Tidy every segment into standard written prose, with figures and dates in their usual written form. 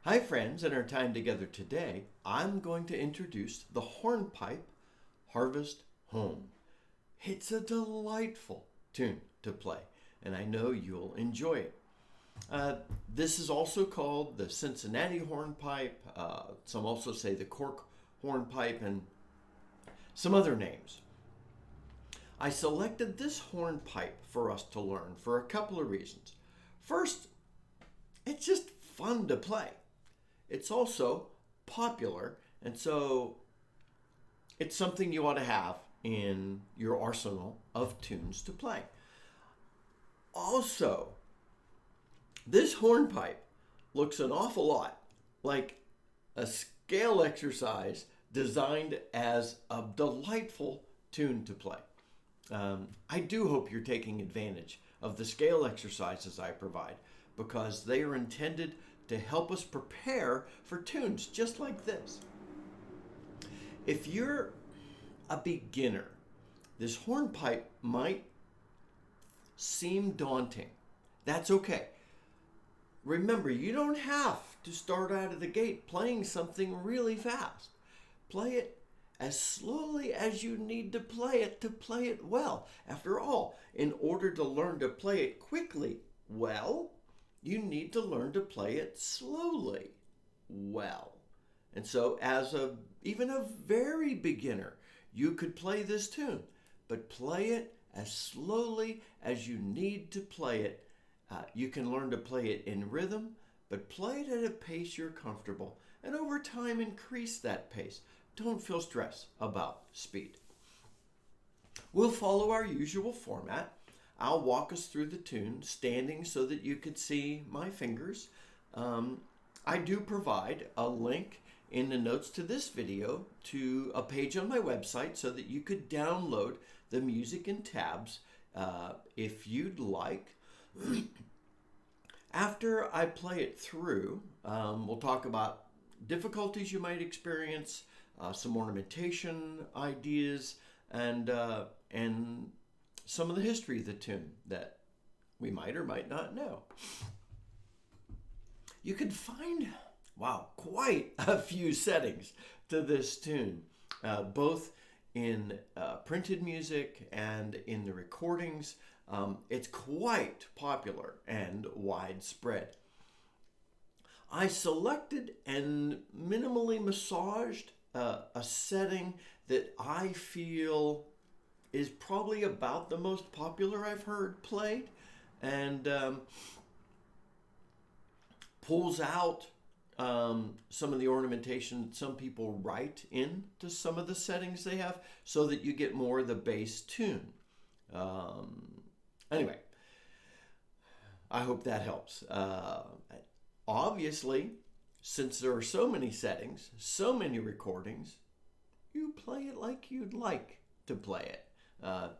Hi friends, in our time together today, I'm going to introduce the Hornpipe Harvest Home. It's a delightful tune to play, and I know you'll enjoy it. This is also called the Cincinnati Hornpipe. Some also say the Cork Hornpipe and some other names. I selected this hornpipe for us to learn for a couple of reasons. First, it's just fun to play. It's also popular, and so it's something you ought to have in your arsenal of tunes to play. Also, this hornpipe looks an awful lot like a scale exercise designed as a delightful tune to play. I do hope you're taking advantage of the scale exercises I provide because they are intended to help us prepare for tunes just like this. If you're a beginner, this hornpipe might seem daunting. That's okay. Remember, you don't have to start out of the gate playing something really fast. Play it as slowly as you need to play it well. After all, in order to learn to play it quickly well, you need to learn to play it slowly well. And so even a very beginner, you could play this tune, but play it as slowly as you need to play it. You can learn to play it in rhythm, but play it at a pace you're comfortable, and over time increase that pace. Don't feel stress about speed. We'll follow our usual format. I'll walk us through the tune standing so that you could see my fingers. I do provide a link in the notes to this video to a page on my website so that you could download the music and tabs if you'd like. After I play it through, we'll talk about difficulties you might experience, some ornamentation ideas, and some of the history of the tune that we might or might not know. You can find, quite a few settings to this tune, both in printed music and in the recordings. It's quite popular and widespread. I selected and minimally massaged a setting that I feel is probably about the most popular I've heard played, and pulls out some of the ornamentation that some people write into some of the settings they have so that you get more of the bass tune. Anyway, I hope that helps. Obviously, since there are so many settings, so many recordings, you play it like you'd like to play it.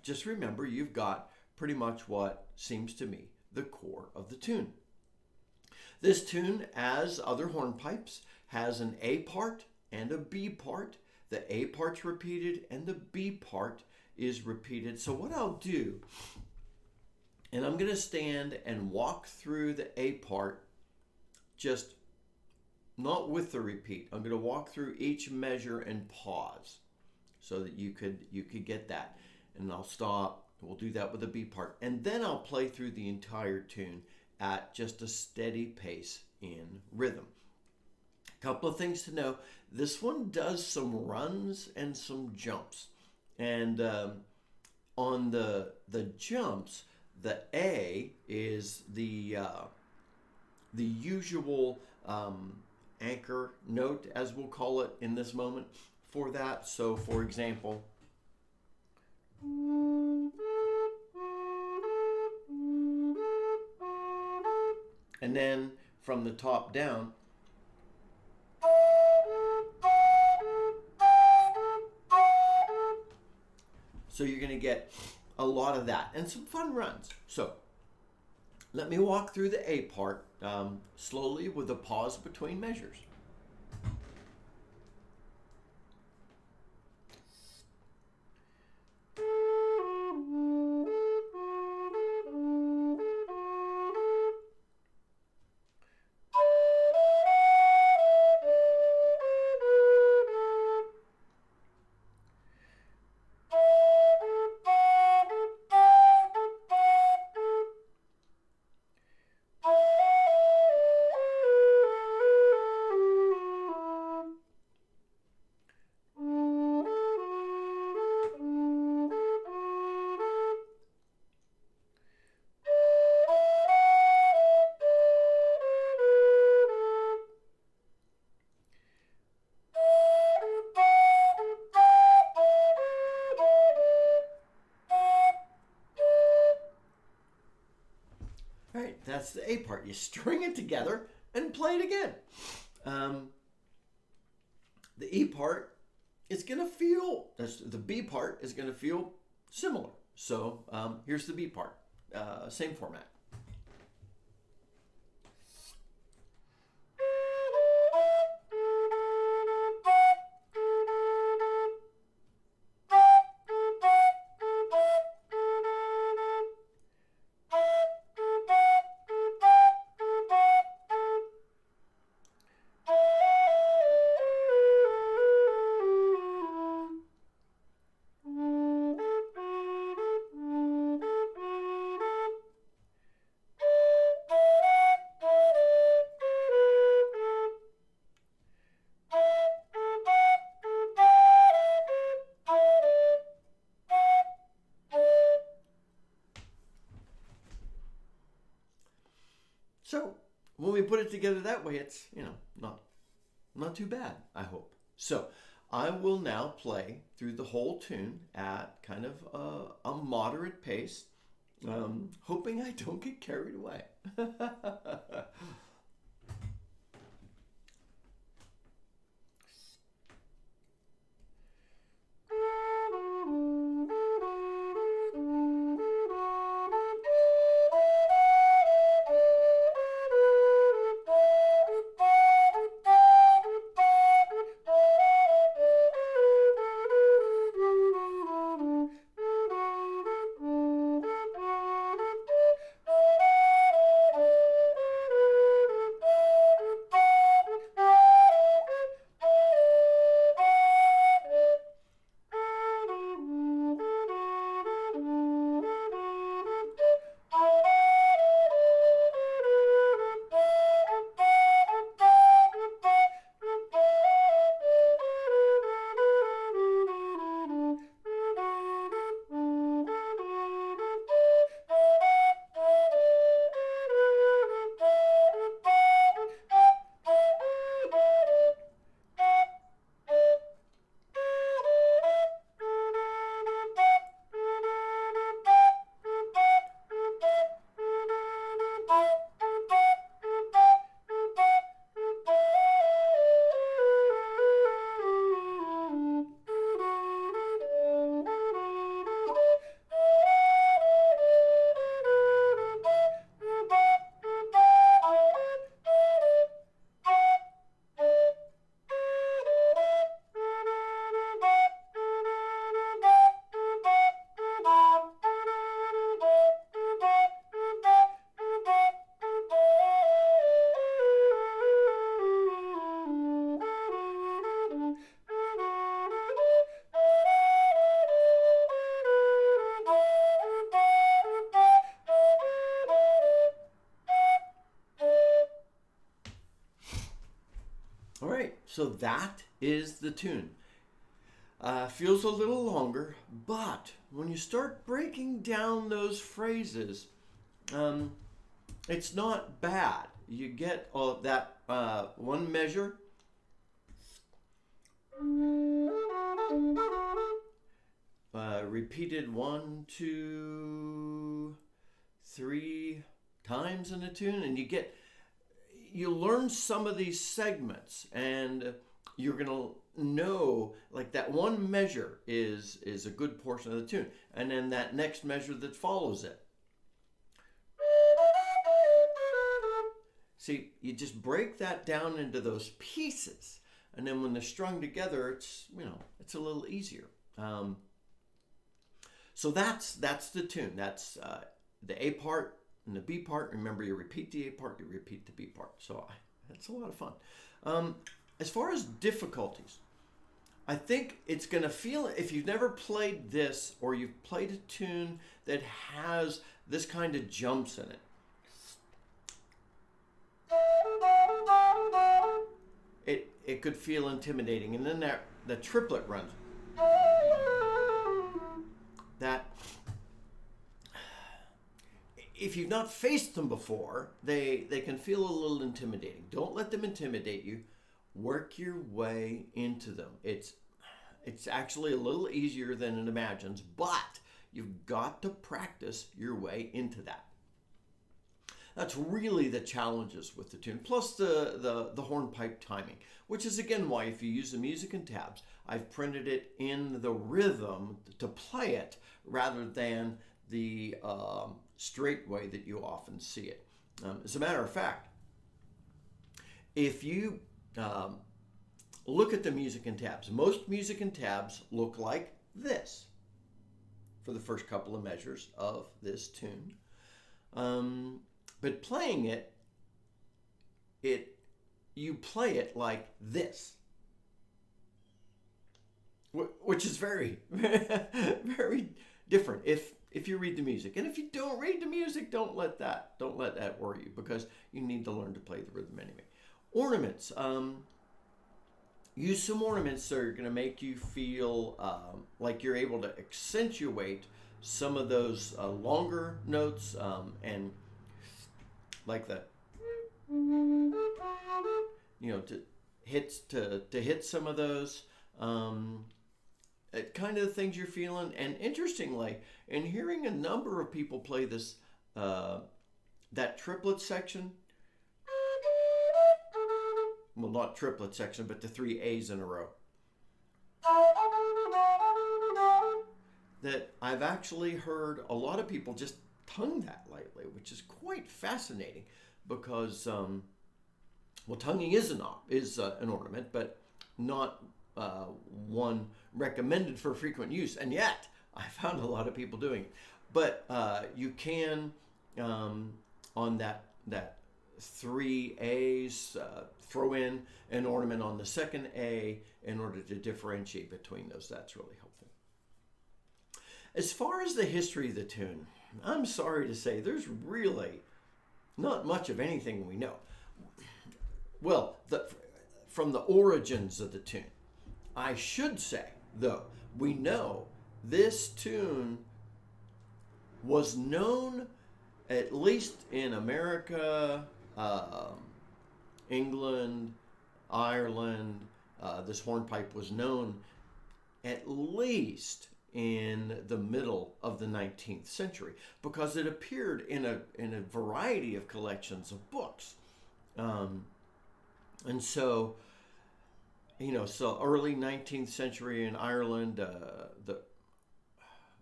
Just remember, you've got pretty much what seems to me the core of the tune. This tune, as other hornpipes, has an A part and a B part. The A part's repeated and the B part is repeated. So what I'll do, and I'm going to stand and walk through the A part, just not with the repeat. I'm going to walk through each measure and pause so that you could get that. And I'll stop. We'll do that with the B part. And then I'll play through the entire tune at just a steady pace in rhythm. A couple of things to know. This one does some runs and some jumps. And on the jumps, the A is the usual anchor note, as we'll call it in this moment, for that. So, for example, and then from the top down, so you're going to get a lot of that and some fun runs. So let me walk through the A part slowly with a pause between measures. That's the A part. You string it together and play it again. The E part is going to feel, the B part is going to feel similar. So here's the B part. Same format. So when we put it together that way, it's, not too bad, I hope. So I will now play through the whole tune at kind of a moderate pace, hoping I don't get carried away. All right, so that is the tune. Feels a little longer, but when you start breaking down those phrases, it's not bad. You get all of that one measure. Repeated 1, 2, 3 times in a tune, and you learn some of these segments, and you're gonna know like that one measure is a good portion of the tune, and then that next measure that follows it. See, you just break that down into those pieces, and then when they're strung together, it's a little easier. So that's the tune. That's the A part and the B part. Remember, you repeat the A part, you repeat the B part. So that's a lot of fun. As far as difficulties, I think it's going to feel, if you've never played this or you've played a tune that has this kind of jumps in it, it could feel intimidating. And then the triplet runs. That, if you've not faced them before, they can feel a little intimidating. Don't let them intimidate you. Work your way into them. It's actually a little easier than it imagines, but you've got to practice your way into that. That's really the challenges with the tune, plus the hornpipe timing, which is again why if you use the music and tabs, I've printed it in the rhythm to play it rather than the straight way that you often see it. As a matter of fact, if you look at the music and tabs, most music and tabs look like this for the first couple of measures of this tune. But playing it, you play it like this, which is very, very different if you read the music. And if you don't read the music, don't let that worry you, because you need to learn to play the rhythm anyway. Ornaments. Use some ornaments that are going to make you feel like you're able to accentuate some of those longer notes and like the, to hit some of those kind of the things you're feeling. And interestingly, in hearing a number of people play this that triplet section. Well, not triplet section, but the 3 A's in a row. That I've actually heard a lot of people just tongue that lately, which is quite fascinating because, tonguing is an ornament, but not one recommended for frequent use. And yet, I found a lot of people doing it. But you can, on that 3 A's, throw in an ornament on the second A in order to differentiate between those. That's really helpful. As far as the history of the tune, I'm sorry to say there's really not much of anything we know. Well, from the origins of the tune. I should say, though, we know this tune was known, at least in America, England, Ireland, this hornpipe was known at least in the middle of the 19th century because it appeared in a variety of collections of books. And so, so early 19th century in Ireland,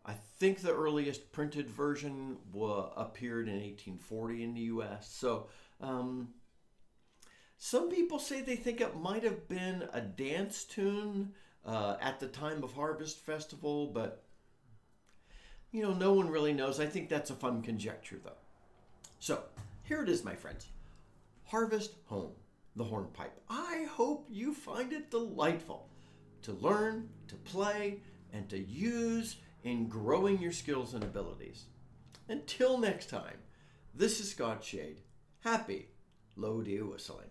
I think the earliest printed version appeared in 1840 in the U.S. So, some people say they think it might have been a dance tune at the time of Harvest Festival, but no one really knows. I think that's a fun conjecture, though. So here it is, my friends. Harvest Home, the hornpipe. I hope you find it delightful to learn, to play, and to use in growing your skills and abilities. Until next time, this is Scott Shade. Happy Low D whistling.